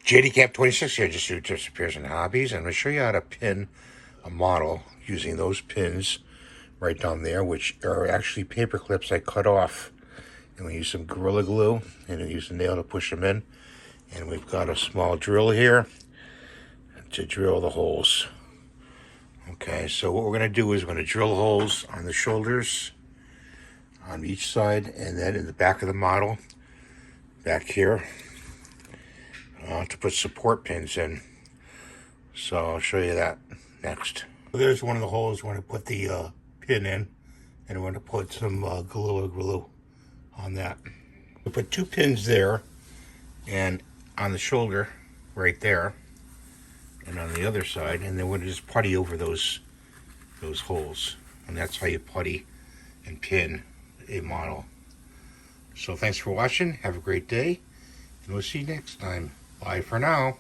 JDCap26 here, just do tips, repairs, and hobbies. And I'm going to show you how to pin a model using those pins right down there, which are actually paper clips I cut off. And we use some Gorilla Glue, and I use the nail to push them in. And we've got a small drill here to drill the holes. Okay, so what we're going to do is we're going to drill holes on the shoulders on each side, and then in the back of the model, back here, to put support pins in. So I'll show you that next. There's one of the holes we're going to put the pin in, and we're going to put some Gorilla Glue on that. We put 2 pins there, and on the shoulder right there, and on the other side, and then we're going to just putty over those holes, and that's how you putty and pin a model. So thanks for watching. Have a great day, and we'll see you next time. Bye for now.